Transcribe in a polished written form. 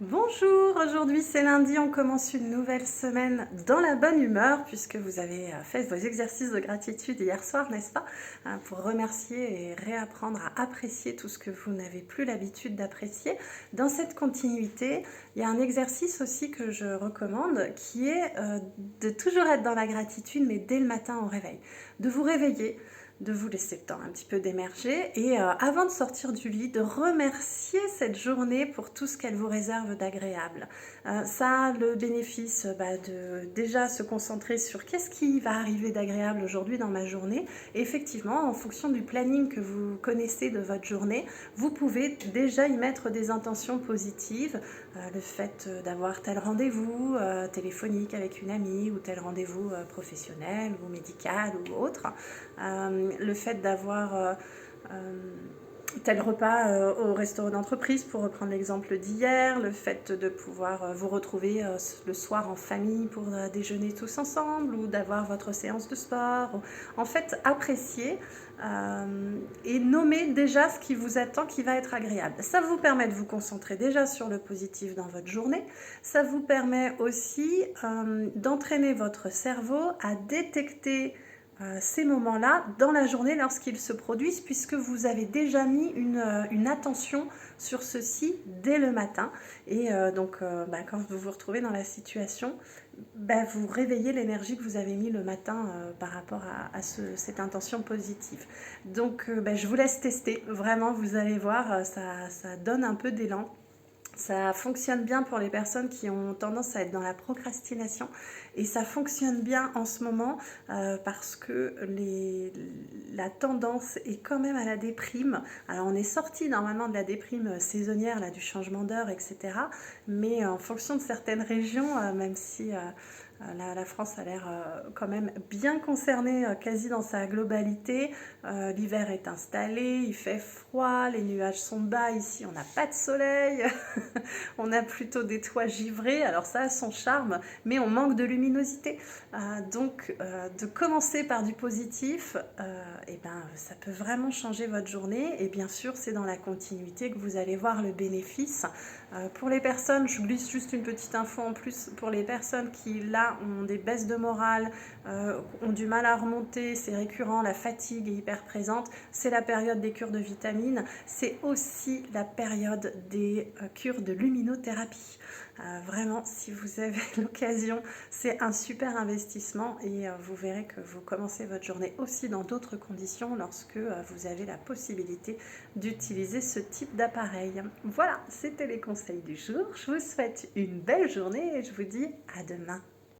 Bonjour, aujourd'hui c'est lundi, on commence une nouvelle semaine dans la bonne humeur puisque vous avez fait vos exercices de gratitude hier soir, n'est-ce pas? Pour remercier et réapprendre à apprécier tout ce que vous n'avez plus l'habitude d'apprécier. Dans cette continuité, il y a un exercice aussi que je recommande qui est de toujours être dans la gratitude mais dès le matin au réveil. De vous réveiller, de vous laisser le temps un petit peu d'émerger et avant de sortir du lit, de remercier cette journée pour tout ce qu'elle vous réserve d'agréable. Ça a le bénéfice de déjà se concentrer sur qu'est-ce qui va arriver d'agréable aujourd'hui dans ma journée. Et effectivement, en fonction du planning que vous connaissez de votre journée, vous pouvez déjà y mettre des intentions positives. Le fait d'avoir tel rendez-vous téléphonique avec une amie ou tel rendez-vous professionnel ou médical ou autre. Le fait d'avoir tel repas au restaurant d'entreprise, pour reprendre l'exemple d'hier, le fait de pouvoir vous retrouver le soir en famille pour déjeuner tous ensemble ou d'avoir votre séance de sport. En fait, apprécier et nommer déjà ce qui vous attend qui va être agréable. Ça vous permet de vous concentrer déjà sur le positif dans votre journée. Ça vous permet aussi d'entraîner votre cerveau à détecter ces moments-là dans la journée lorsqu'ils se produisent, puisque vous avez déjà mis une attention sur ceci dès le matin. Et quand vous vous retrouvez dans la situation, vous réveillez l'énergie que vous avez mis le matin par rapport à cette intention positive. Donc je vous laisse tester, vraiment vous allez voir, ça donne un peu d'élan. Ça fonctionne bien pour les personnes qui ont tendance à être dans la procrastination et ça fonctionne bien en ce moment parce que la tendance est quand même à la déprime. Alors on est sorti normalement de la déprime saisonnière, là, du changement d'heure, etc. Mais en fonction de certaines régions, même si la France a l'air quand même bien concernée quasi dans sa globalité. L'hiver est installé, il fait froid, les nuages sont bas. Ici, on n'a pas de soleil, on a plutôt des toits givrés. Alors ça a son charme, mais on manque de luminosité. De commencer par du positif, ça peut vraiment changer votre journée. Et bien sûr, c'est dans la continuité que vous allez voir le bénéfice. Pour les personnes, je glisse juste une petite info en plus, pour les personnes qui là ont des baisses de morale, ont du mal à remonter, c'est récurrent, la fatigue est hyper présente, c'est la période des cures de vitamines, c'est aussi la période des cures de luminothérapie. Vraiment, si vous avez l'occasion, c'est un super investissement et vous verrez que vous commencez votre journée aussi dans d'autres conditions lorsque vous avez la possibilité d'utiliser ce type d'appareil. Voilà, c'était les conseils du jour. Je vous souhaite une belle journée et je vous dis à demain.